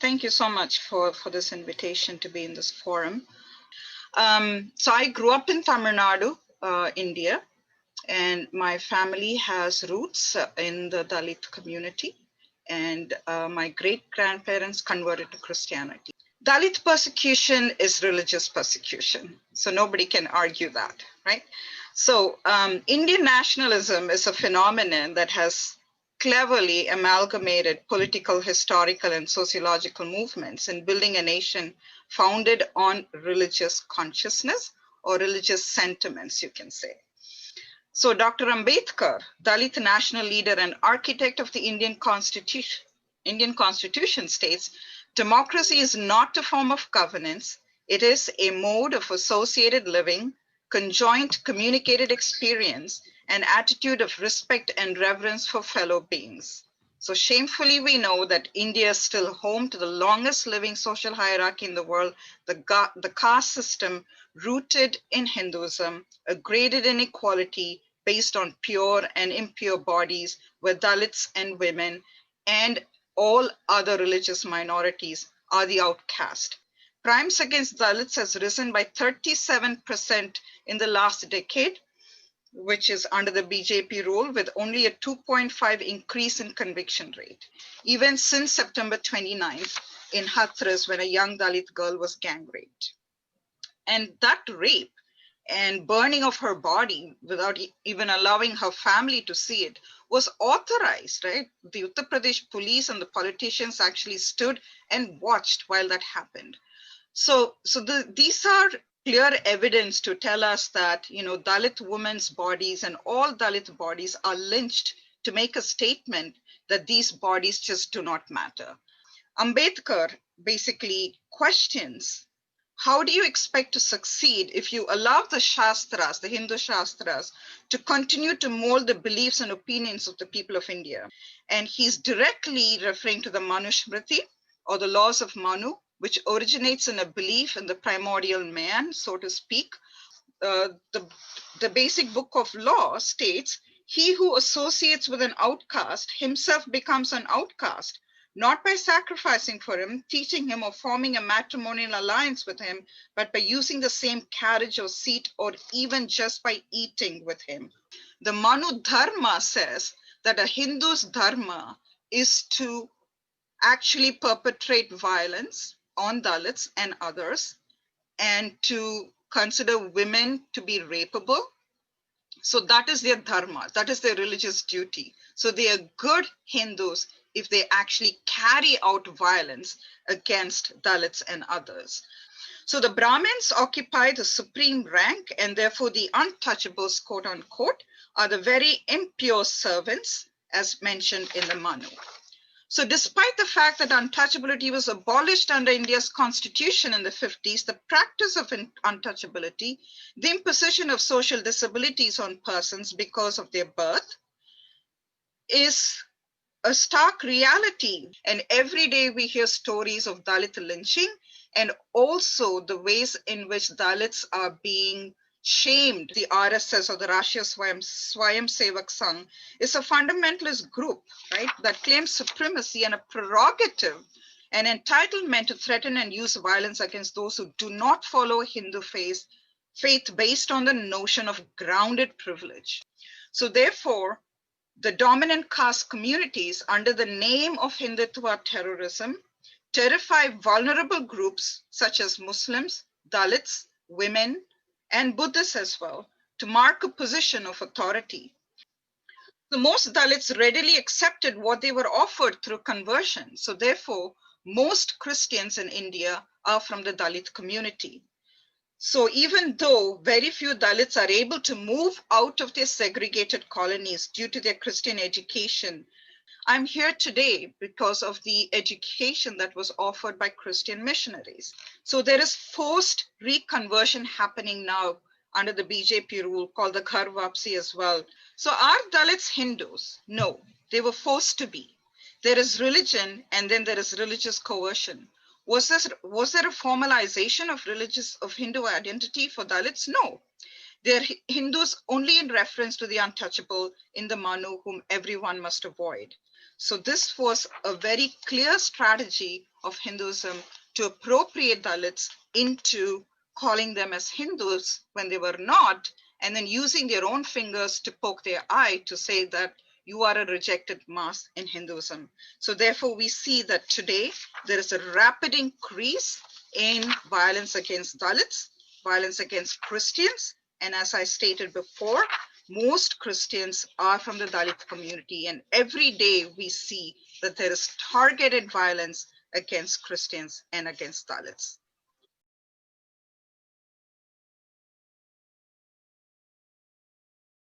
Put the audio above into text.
Thank you so much for this invitation to be in this forum. So I grew up in Tamil Nadu, India, and my family has roots in the Dalit community, and my great-grandparents converted to Christianity. Dalit persecution is religious persecution, so nobody can argue that, right? So Indian nationalism is a phenomenon that has cleverly amalgamated political, historical, and sociological movements in building a nation founded on religious consciousness or religious sentiments, you can say. So Dr. Ambedkar, Dalit national leader and architect of the Indian Constitution states, democracy is not a form of governance. It is a mode of associated living, conjoint communicated experience, and attitude of respect and reverence for fellow beings. So shamefully, we know that India is still home to the longest living social hierarchy in the world, the caste system rooted in Hinduism, a graded inequality based on pure and impure bodies, where Dalits and women and all other religious minorities are the outcast. Crimes against Dalits has risen by 37% in the last decade, which is under the BJP rule, with only a 2.5 increase in conviction rate, even since September 29th in Hathras, when a young Dalit girl was gang raped. And that rape and burning of her body without even allowing her family to see it was authorized, right? The Uttar Pradesh police and the politicians actually stood and watched while that happened. So these are clear evidence to tell us that, Dalit women's bodies and all Dalit bodies are lynched to make a statement that these bodies just do not matter. Ambedkar basically questions, how do you expect to succeed if you allow the Shastras, the Hindu Shastras, to continue to mold the beliefs and opinions of the people of India? And he's directly referring to the Manusmriti, or the laws of Manu, which originates in a belief in the primordial man, so to speak. The basic book of law states, he who associates with an outcast himself becomes an outcast, not by sacrificing for him, teaching him, or forming a matrimonial alliance with him, but by using the same carriage or seat, or even just by eating with him. The Manu Dharma says that a Hindu's dharma is to actually perpetrate violence on Dalits and others, and to consider women to be rapeable. So that is their dharma, that is their religious duty. So they are good Hindus if they actually carry out violence against Dalits and others. So the Brahmins occupy the supreme rank, and therefore the untouchables, quote unquote, are the very impure servants, as mentioned in the Manu. So despite the fact that untouchability was abolished under India's constitution in the 50s, the practice of untouchability, the imposition of social disabilities on persons because of their birth, is a stark reality. And every day we hear stories of Dalit lynching, and also the ways in which Dalits are being shamed. The RSS, or the Rashtriya Swayam Sevak Sangh, is a fundamentalist group, right, that claims supremacy and a prerogative, an entitlement to threaten and use violence against those who do not follow Hindu faith based on the notion of grounded privilege. So therefore, the dominant caste communities, under the name of Hindutva terrorism, terrify vulnerable groups such as Muslims, Dalits, women, and Buddhists as well, to mark a position of authority. So most Dalits readily accepted what they were offered through conversion. So therefore, most Christians in India are from the Dalit community. So even though very few Dalits are able to move out of their segregated colonies due to their Christian education, I'm here today because of the education that was offered by Christian missionaries. So there is forced reconversion happening now under the BJP rule, called the Ghar Wapsi as well. So are Dalits Hindus? No, they were forced to be. There is religion, and then there is religious coercion. Was there a formalization of Hindu identity for Dalits? No. They are Hindus only in reference to the untouchable in the Manu, whom everyone must avoid. So this was a very clear strategy of Hinduism to appropriate Dalits into calling them as Hindus when they were not, and then using their own fingers to poke their eye to say that you are a rejected mass in Hinduism. So therefore, we see that today there is a rapid increase in violence against Dalits, violence against Christians, and as I stated before, most Christians are from the Dalit community, and every day we see that there is targeted violence against Christians and against Dalits.